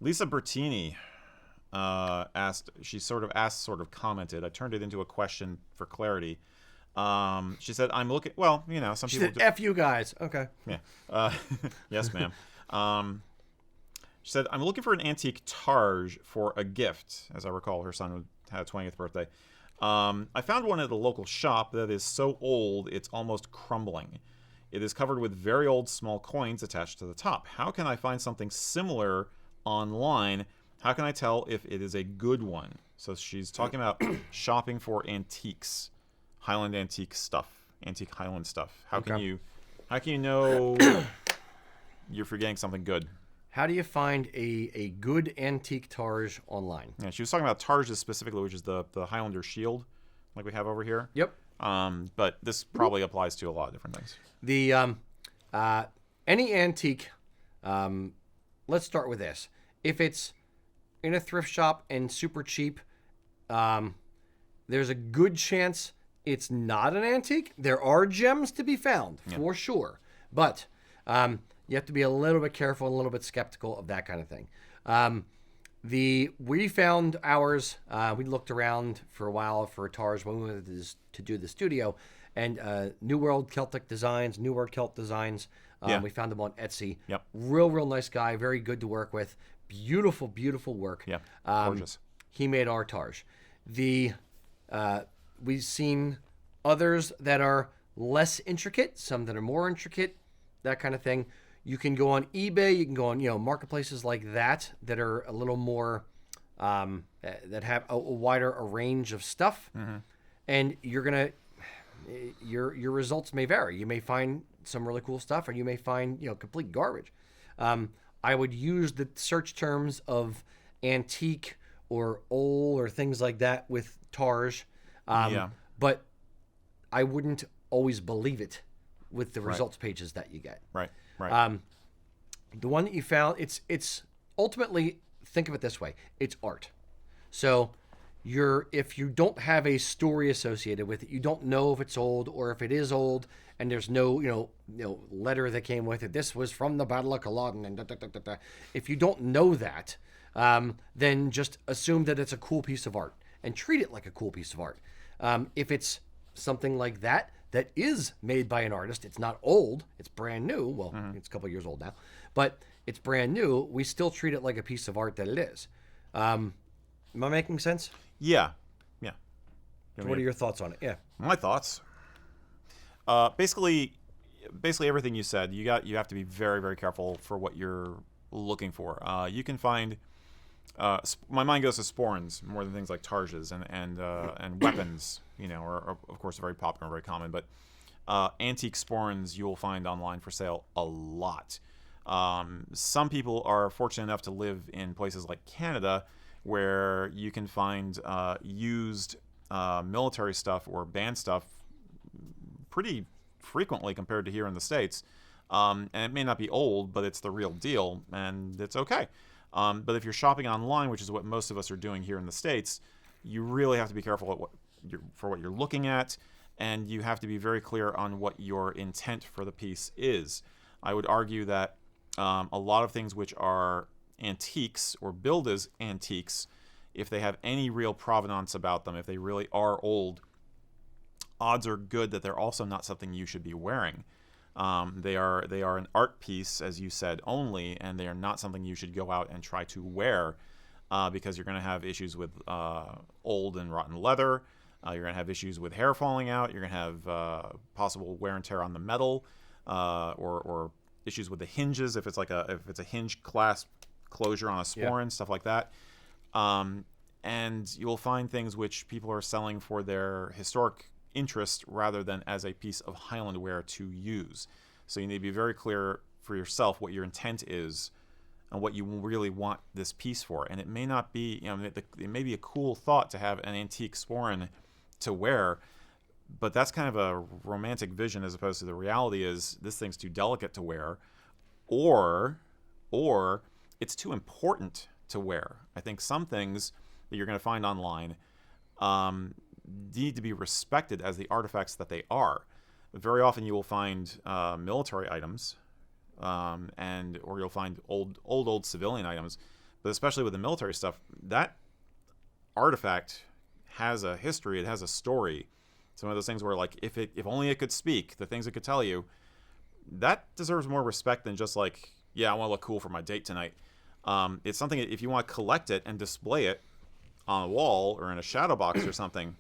Lisa Bertini asked. She sort of commented. I turned it into a question for clarity. She said, "I'm looking." Well, some She people. said, "F you guys." Okay. Yeah. Yes, ma'am. She said, "I'm looking for an antique Targe for a gift." As I recall, her son had a 20th birthday. I found one at a local shop that is so old it's almost crumbling. It is covered with very old small coins attached to the top. How can I find something similar online? How can I tell if it is a good one? So she's talking about shopping for antiques, Highland antique stuff, antique Highland stuff. How can you know you're forgetting something good? How do you find a good antique Targe online? Yeah, she was talking about Targes specifically, which is the Highlander shield, like we have over here. Yep. But this probably applies to a lot of different things. The any antique. Let's start with this. If it's in a thrift shop and super cheap, there's a good chance it's not an antique. There are gems to be found for sure, but you have to be a little bit careful, and a little bit skeptical of that kind of thing. We found ours. We looked around for a while for Targe when we went to do the studio, and New World Celtic Designs, New World Celt Designs. We found them on Etsy. Yep. Real nice guy, very good to work with. Beautiful work. Yeah. Gorgeous. He made our Targe. We've seen others that are less intricate, some that are more intricate, that kind of thing. You can go on eBay. You can go on, marketplaces like that are a little more, that have a wider range of stuff. Mm-hmm. And your results may vary. You may find some really cool stuff, or you may find, complete garbage. I would use the search terms of antique or old or things like that with Targe. But I wouldn't always believe it with the results pages that you get. Right. The one that you found, it's ultimately, think of it this way, it's art. So if you don't have a story associated with it, you don't know if it's old, or if it is old and there's no letter that came with it. This was from the Battle of Culloden and da, da, da, da, da. If you don't know that, then just assume that it's a cool piece of art and treat it like a cool piece of art. If it's something like that is made by an artist, it's not old, it's brand new. Well, it's a couple of years old now, but it's brand new. We still treat it like a piece of art that it is. Am I making sense? Yeah. So what are your thoughts on it? Yeah. My thoughts. Basically everything you said. You have to be very, very careful for what you're looking for. You can find. My mind goes to sporrans more than things like targes and weapons. Are of course very popular, very common. But antique sporrans you will find online for sale a lot. Some people are fortunate enough to live in places like Canada, where you can find used military stuff or band stuff pretty frequently compared to here in the States. And it may not be old, but it's the real deal, and it's okay. But if you're shopping online, which is what most of us are doing here in the States, you really have to be careful for what you're looking at, and you have to be very clear on what your intent for the piece is. I would argue that a lot of things which are antiques or billed as antiques, if they have any real provenance about them, if they really are old, odds are good that they're also not something you should be wearing. They are an art piece, as you said, only, and they are not something you should go out and try to wear, because you're going to have issues with old and rotten leather. You're going to have issues with hair falling out. You're going to have possible wear and tear on the metal, or issues with the hinges if it's a hinge clasp closure on a sporran, stuff like that. And you will find things which people are selling for their historic interest rather than as a piece of Highland wear to use. So you need to be very clear for yourself what your intent is and what you really want this piece for. And it may not be, it may be a cool thought to have an antique sporran to wear, but that's kind of a romantic vision as opposed to the reality is this thing's too delicate to wear, or it's too important to wear. I think some things that you're going to find online need to be respected as the artifacts that they are. Very often you will find military items, or you'll find old civilian items, But especially with the military stuff, that artifact has a history. It has a story. Some of those things where, like, if only it could speak, the things it could tell you, that deserves more respect than just like, yeah, I want to look cool for my date tonight. It's something, if you want to collect it and display it on a wall or in a shadow box or something,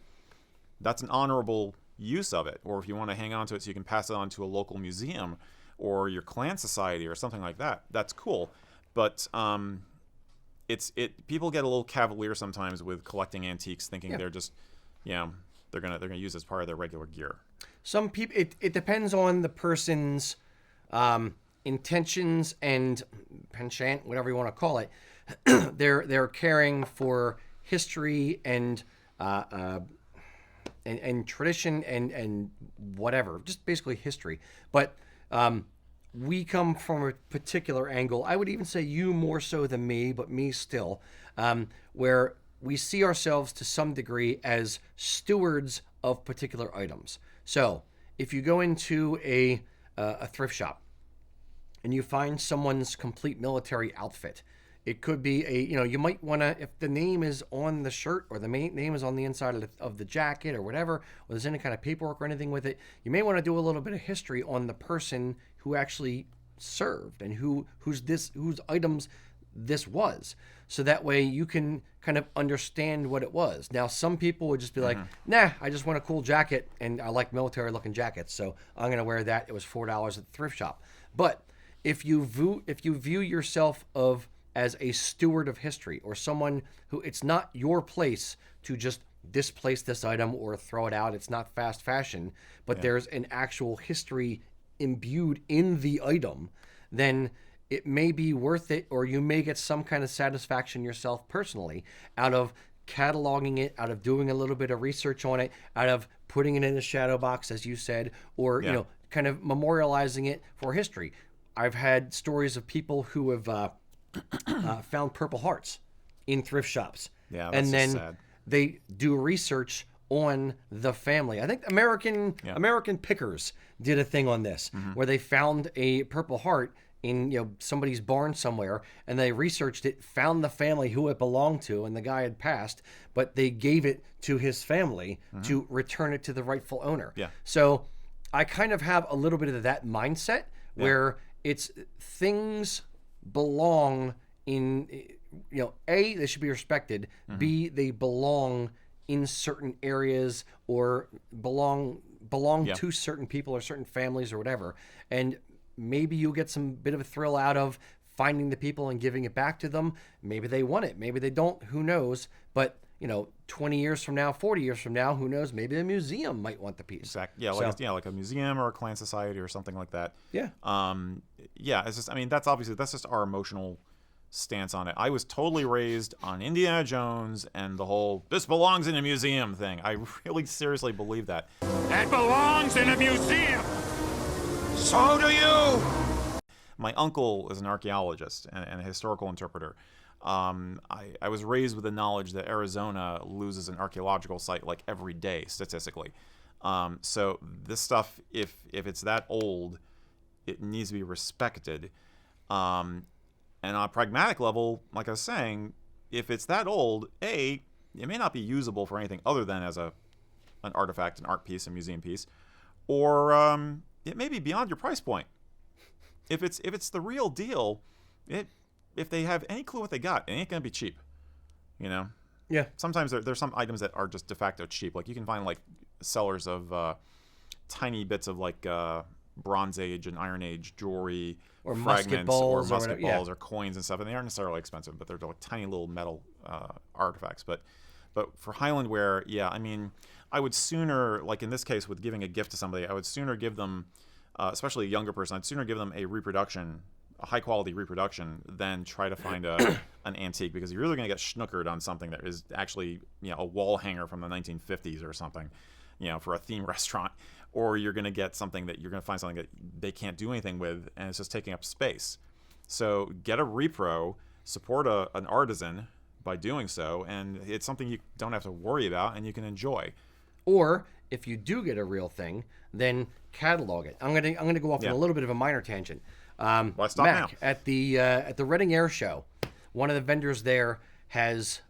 that's an honorable use of it. Or if you want to hang on to it so you can pass it on to a local museum or your clan society or something like that, that's cool. But people get a little cavalier sometimes with collecting antiques, thinking they're just, they're gonna use it as part of their regular gear. Some people, it depends on the person's intentions and penchant, whatever you want to call it. They're caring for history and tradition and whatever, just basically history. But we come from a particular angle. I would even say you more so than me, but me still, where we see ourselves to some degree as stewards of particular items. So if you go into a thrift shop and you find someone's complete military outfit, it could be you might want to, if the name is on the shirt or the name is on the inside of the jacket or whatever, or there's any kind of paperwork or anything with it, you may want to do a little bit of history on the person who actually served and whose items this was. So that way you can kind of understand what it was. Now, some people would just be like, nah, I just want a cool jacket and I like military looking jackets, so I'm going to wear that. It was $4 at the thrift shop. But if you view yourself as a steward of history, or someone who, it's not your place to just displace this item or throw it out, it's not fast fashion, but there's an actual history imbued in the item, then it may be worth it, or you may get some kind of satisfaction yourself personally out of cataloging it, out of doing a little bit of research on it, out of putting it in a shadow box, as you said, or kind of memorializing it for history. I've had stories of people who have found Purple Hearts in thrift shops, and then sad. They do research on the family. I think American Pickers did a thing on this, where they found a Purple Heart in somebody's barn somewhere, and they researched it, found the family who it belonged to, and the guy had passed, but they gave it to his family to return it to the rightful owner. So I kind of have a little bit of that mindset where it's things belong in, A, they should be respected, B, they belong in certain areas or belong to certain people or certain families or whatever. And maybe you'll get some bit of a thrill out of finding the people and giving it back to them. Maybe they want it, maybe they don't, who knows. But 20 years from now, 40 years from now, who knows, maybe a museum might want the piece. Exactly. Like a museum or a clan society or something like that. It's just, that's just our emotional stance on it. I was totally raised on Indiana Jones and the whole "this belongs in a museum" thing. I really seriously believe that. That belongs in a museum. So do you. My uncle is an archaeologist and a historical interpreter. I was raised with the knowledge that Arizona loses an archaeological site like every day statistically. So this stuff, if it's that old, it needs to be respected. And on a pragmatic level, like I was saying, if it's that old, it may not be usable for anything other than as an artifact, an art piece, a museum piece, or it may be beyond your price point. If it's the real deal, if they have any clue what they got, it ain't gonna be cheap. Yeah. Sometimes there's some items that are just de facto cheap. Like you can find like sellers of tiny bits of like Bronze Age and Iron Age jewelry, or fragments, or musket balls, or coins and stuff, and they aren't necessarily expensive, but they're like tiny little metal artifacts. But for Highland wear, I would sooner, like in this case with giving a gift to somebody, I would sooner give them, especially a younger person, I'd sooner give them a reproduction, a high quality reproduction, than try to find an antique, because you're really going to get schnookered on something that is actually a wall hanger from the 1950s or something, for a theme restaurant. Or you're going to get something that you're going to find something that they can't do anything with, and it's just taking up space. So get a repro, support an artisan by doing so, and it's something you don't have to worry about and you can enjoy. Or if you do get a real thing, then catalog it. I'm gonna go off on a little bit of a minor tangent. Well, stop Mac, now. at the Reading Air Show, one of the vendors there has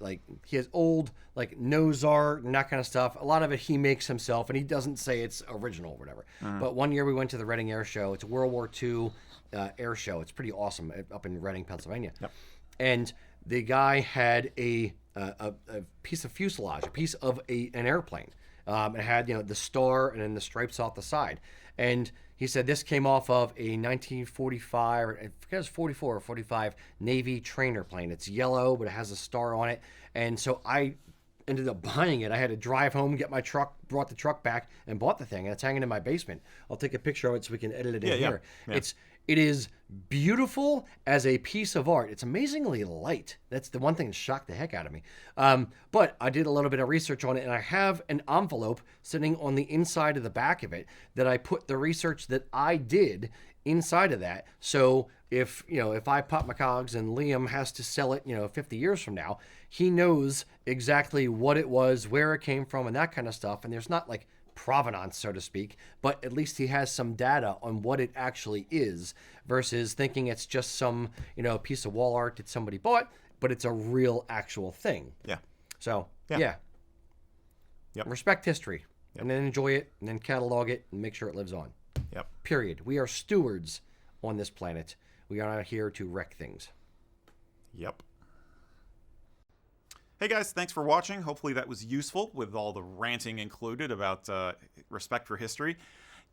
like he has old like nose art and that kind of stuff. A lot of it he makes himself, and he doesn't say it's original or whatever. But one year we went to the Reading Air Show. It's a World War II air show. It's pretty awesome up in Reading, Pennsylvania. Yep. And the guy had a piece of fuselage, a piece of an airplane. It had the star and then the stripes off the side. And he said this came off of a 1945, or I forget if it was 44 or 45 Navy trainer plane. It's yellow, but it has a star on it. And so I ended up buying it. I had to drive home, get my truck, brought the truck back, and bought the thing. And it's hanging in my basement. I'll take a picture of it so we can edit it in here. Yeah. It is beautiful as a piece of art. It's amazingly light. That's the one thing that shocked the heck out of me. But I did a little bit of research on it, and I have an envelope sitting on the inside of the back of it that I put the research that I did inside of that. So if I pop my cogs and Liam has to sell it, 50 years from now, he knows exactly what it was, where it came from, and that kind of stuff. And there's not like provenance, so to speak, but at least he has some data on what it actually is versus thinking it's just some, piece of wall art that somebody bought, but it's a real actual thing. Yeah. So, Yeah. Yep. Respect history and then enjoy it and then catalog it and make sure it lives on. Yep. Period. We are stewards on this planet. We are not here to wreck things. Yep. Hey guys, thanks for watching. Hopefully that was useful with all the ranting included about respect for history.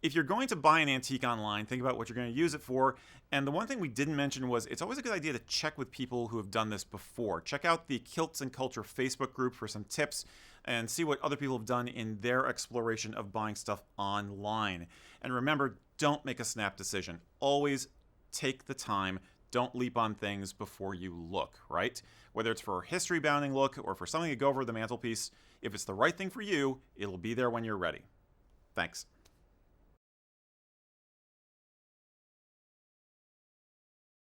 If you're going to buy an antique online, think about what you're going to use it for. And the one thing we didn't mention was it's always a good idea to check with people who have done this before. Check out the Kilts and Culture Facebook group for some tips and see what other people have done in their exploration of buying stuff online. And remember, don't make a snap decision. Always take the time. Don't leap on things before you look, right? Whether it's for a history-bounding look or for something to go over the mantelpiece, if it's the right thing for you, it'll be there when you're ready. Thanks.